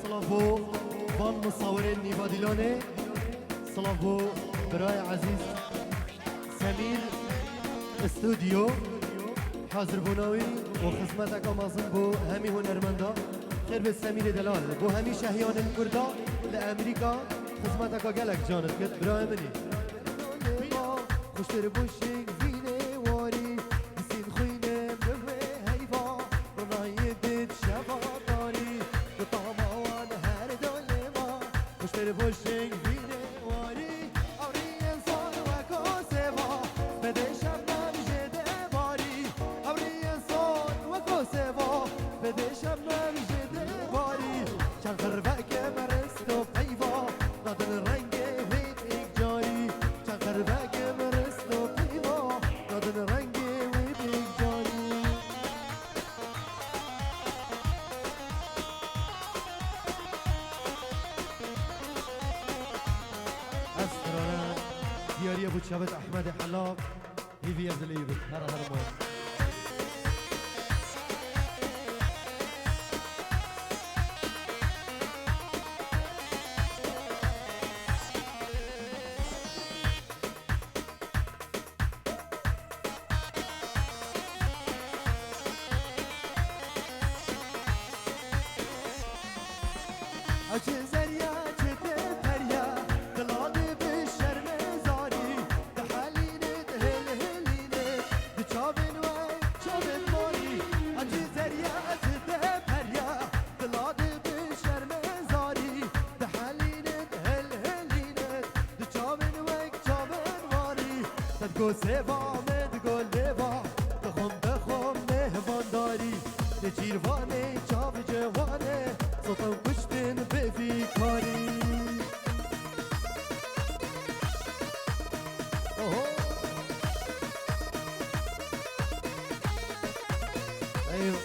سلافو بان مصورين نيفاديلاني سلافو براي عزيز سمير استوديو حاضر بوناوي وخدمتك امازون بو همي هنرمندا خير بالسمير دلال بو همي شهيان الكردا لامريكا خدمتك قالك جانت قد براي مني خوشتر بوشيك زينه واري بسين خوينه بوه هيفا رناي ديد شبا داري بطاما وان هر دولما خوشتر بوشيك زينه واري اوري انسان وكو سوا بدشم نمجده باري اوري انسان وكو سوا بدشم نمجده باري چند قربك مرستو پیوا نادن رنگ وید ایک جاری چند قربك مرستو پیوا نادن رنگ وید ایک جاری اسرارا دیاری ابو شابت احمد حلاق هیوی از لیبت هر مار Acı zerya çete perya Deladı bir şerme zari De haline de hele heline De çabin ve çabin mari Acı zerya çete perya Deladı bir şerme zari De haline de hele heline De çabin ve çabin mari Tedgo seva medgo leva Dkhom mehmandari De çirvane çav cevane Sotan kuştin bevi kari Oho Eyvah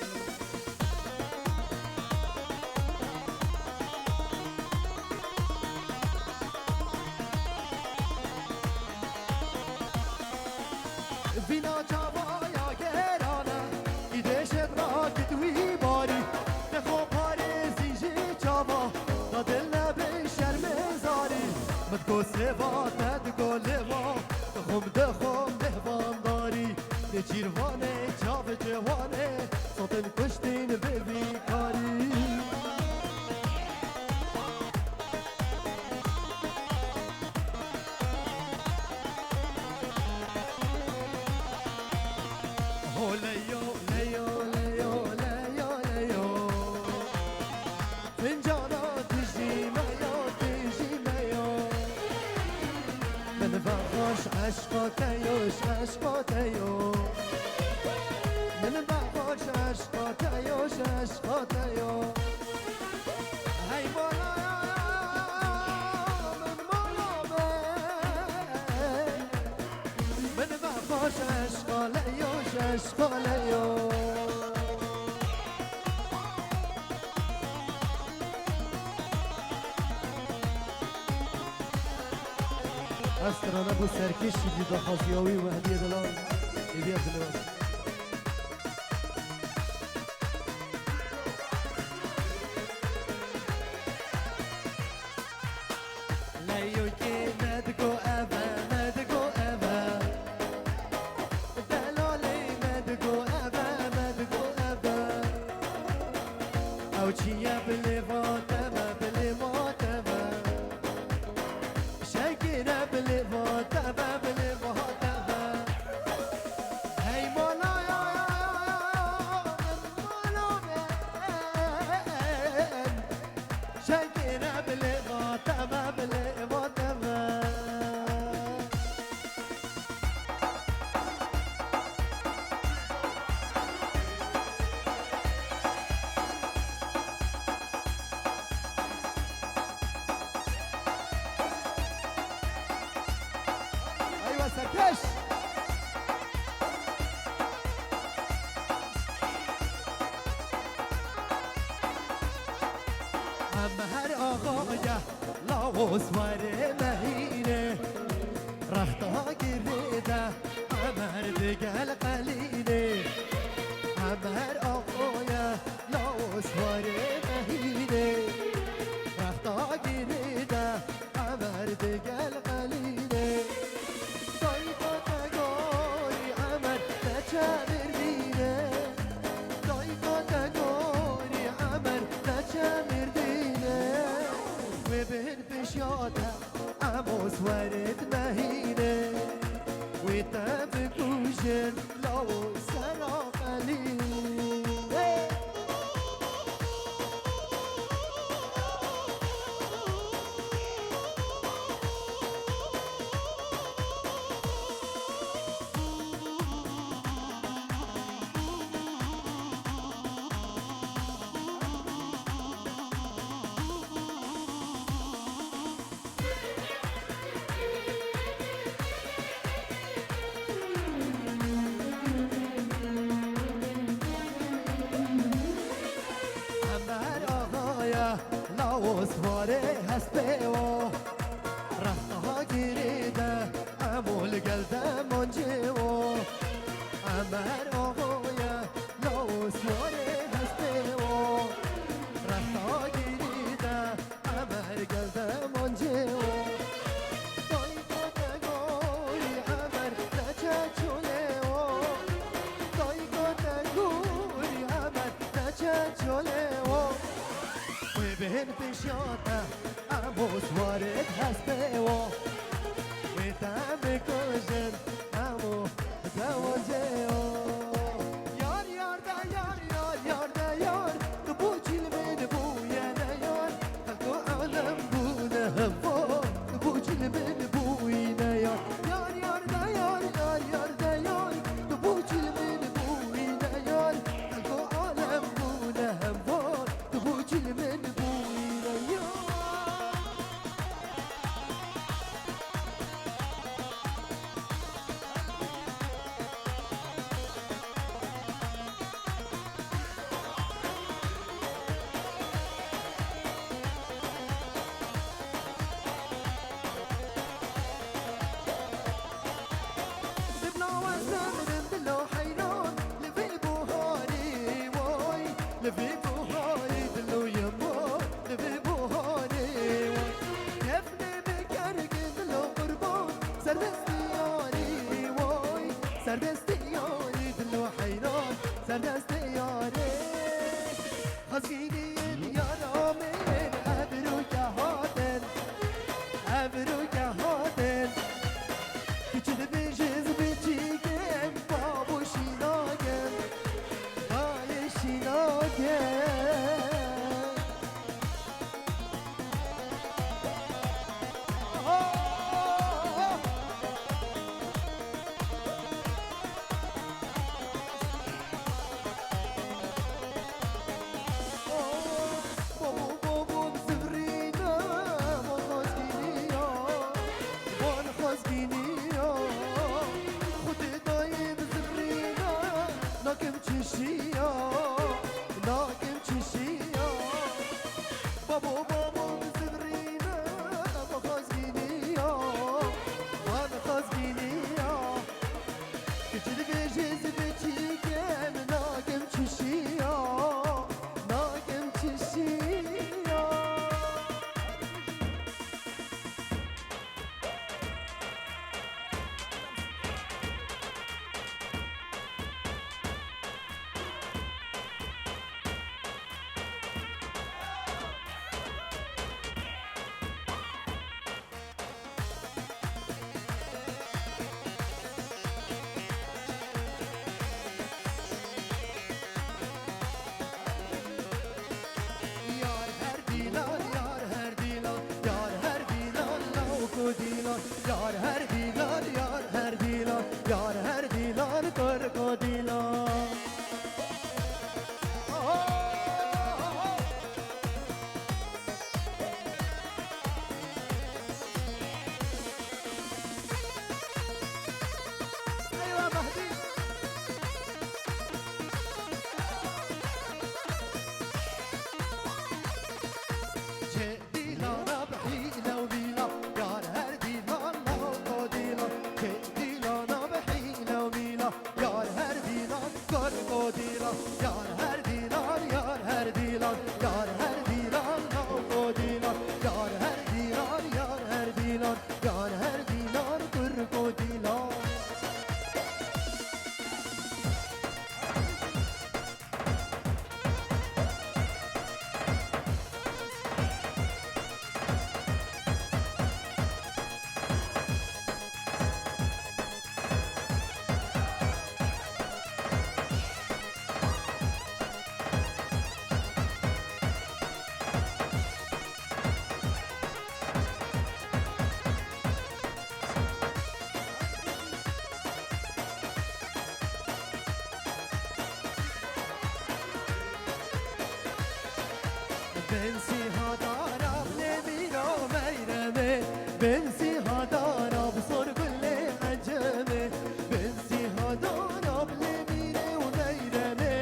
Vina çabaya gerana İdeşet rakit vi bari Dekho parezi çaba Da dille be şerme zari Medgo seva tedgo leva Dkhom mehmandari De çirvane çav cevane Soten kuştin bevi kari Leyo, leyo, leyo, leyo, leyo Fincana dijime yo من بخوش عشقاتیوش عشقاتیو من بخوش عشقاتیوش عشقاتیو هی بالا من بالا من بخوش عشقالیوش عشقالیو استرانه بو سرکش شدید و خاصیاوی و هدیه دلال هدیه دلال لیو که مدگو اوه مدگو اوه دلالی مدگو اوه مدگو اوه او چیه بلیواتمه بلیواتمه شاكرة بالفاتبة بالفاتبة هاي مولا يا مولا شاكرة بالفاتبة بالفاتبة سرکش هم هر آقایه لاوز وره مهینه رختا گریده هم هر دگل قلینه هم هر آقایه لاوز وره مهینه بشاطة عموس ورد مهينة وتبكوشن لو سرى قليل لاوس واره هست بیو رفته ها گریده امول گلده منجیو امر آقای لاوس واره هست بیو رفته ها گریده امر گلده منجیو دای کتگوری امر نچه چولیو دای کتگوری امر نچه چولیو بهن بشاطة عموس وارد هسته و دم کشن عمو زواجه یار یار دا یار یار یار دا یار تو بو چیل من بویا دا یار خلقو عالم بونه هوا تو بو چیل من بوی دا یار یار یار دا یار یار یار دا یار تو بو چیل من بوی دا یار خلقو عالم بونه هوا تو بو چیل من لفي بوهاري دلو يمو لفي بوهاري كفني بكرك دلو قربان سردستياري واي سردستياري دلو حيران سردستياري خزيني يا رامين أبروك هاتن أبروك هاتن كتشد بيجز بيجيكم بابو شيناكم ناكم تشيا ناكم تشيا بابو بابو بزبرينا بخزينيا وانا خزينيا كتير بيجز بتيجن ناكم تشيا ناكم تشيا بنسي هدارب لميرا ميرمي بنسي هدارب صور كل عجمي بنسي هدارب لميرا وميرمي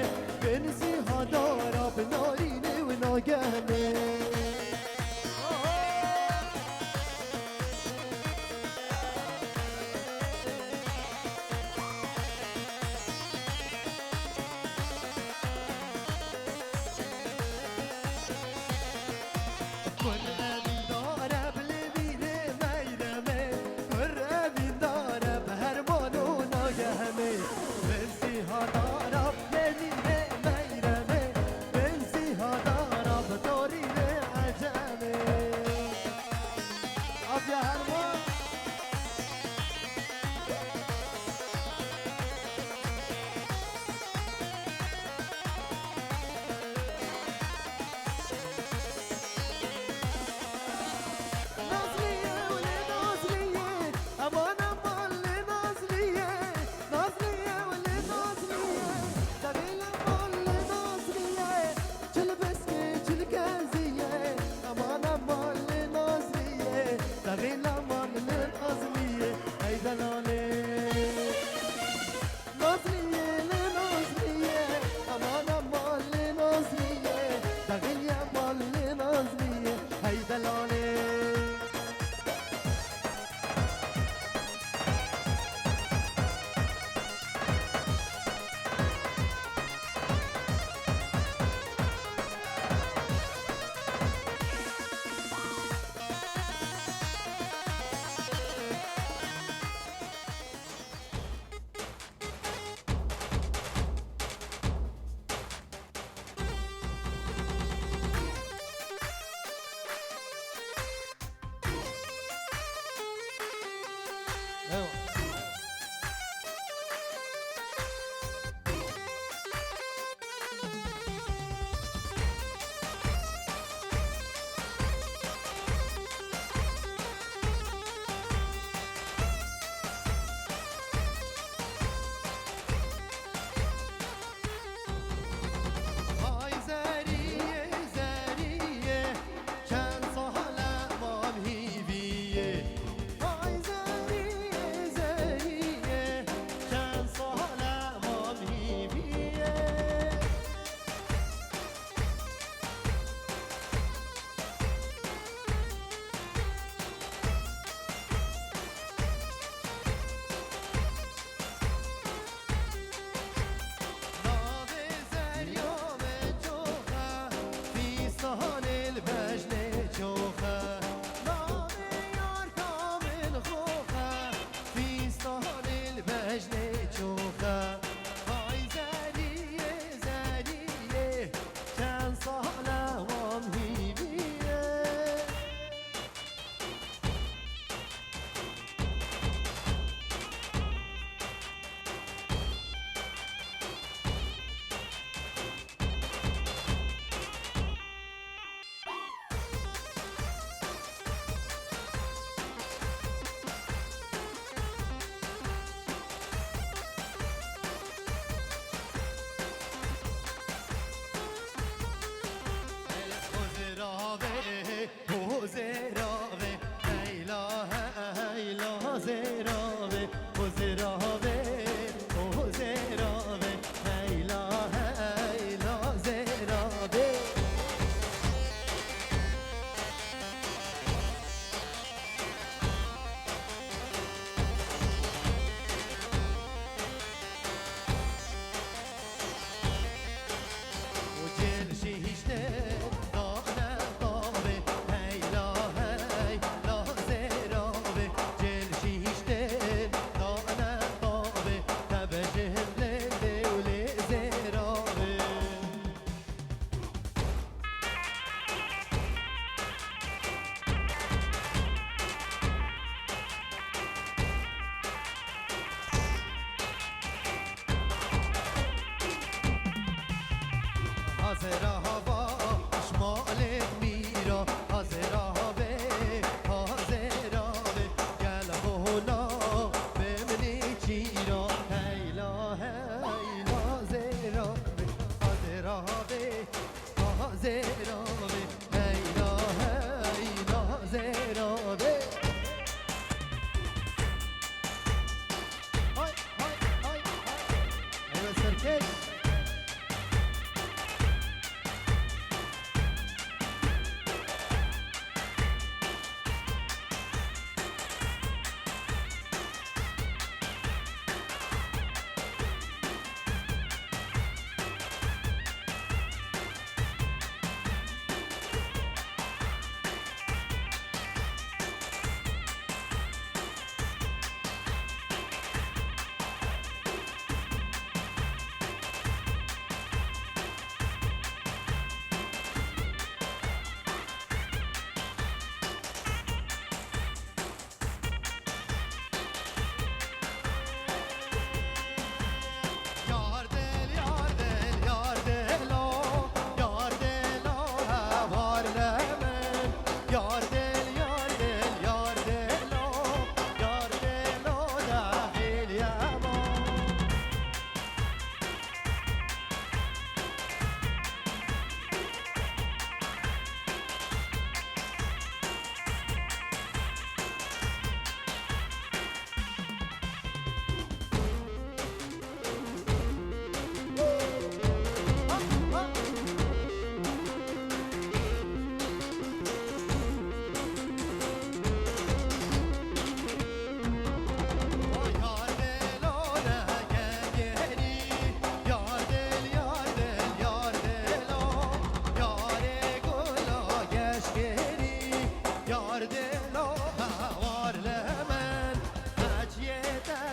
بنسي هدارب ناريني وناقمي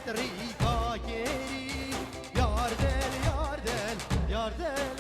ریکا گیری یار دل یار دل یار دل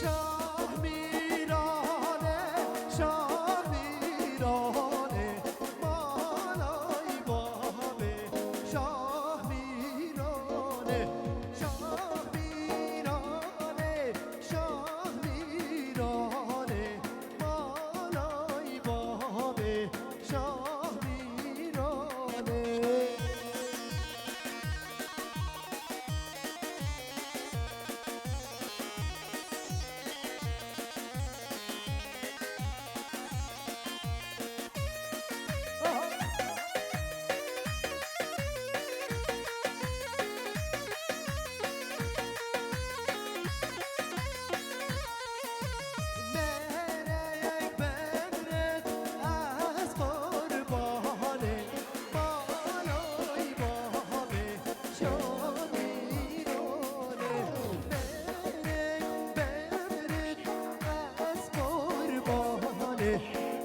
شاه میرانه شاه میرانه بالای بابه شاه میرانه شاه میرانه شاه میرانه بالای بابه شاه میرانه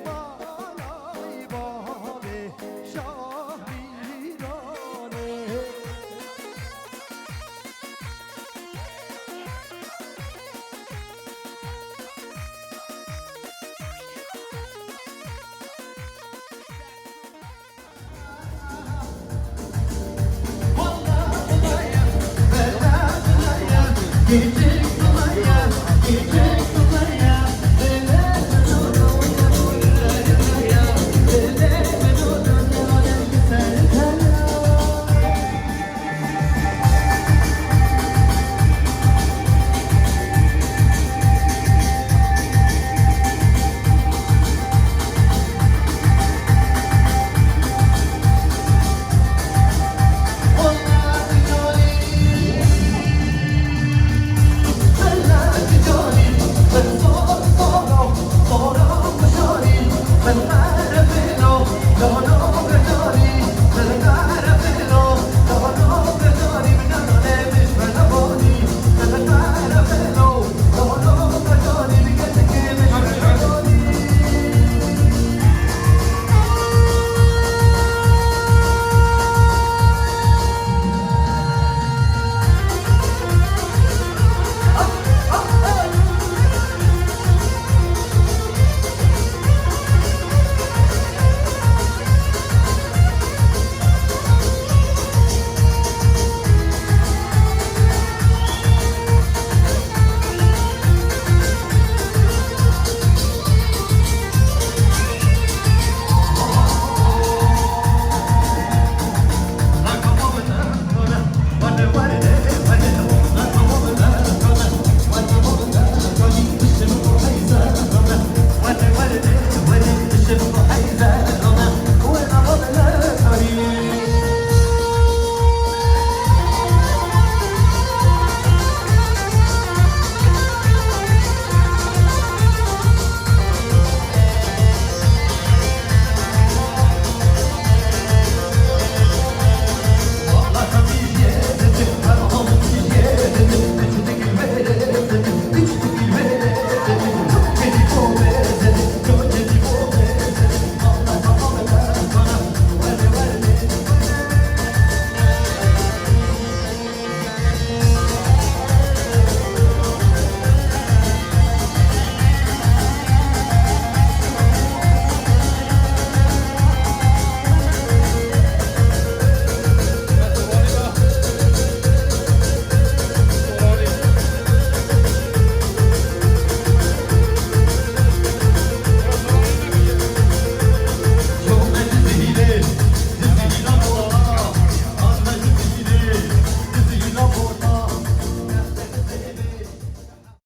بالای بابه شاه میرانه والله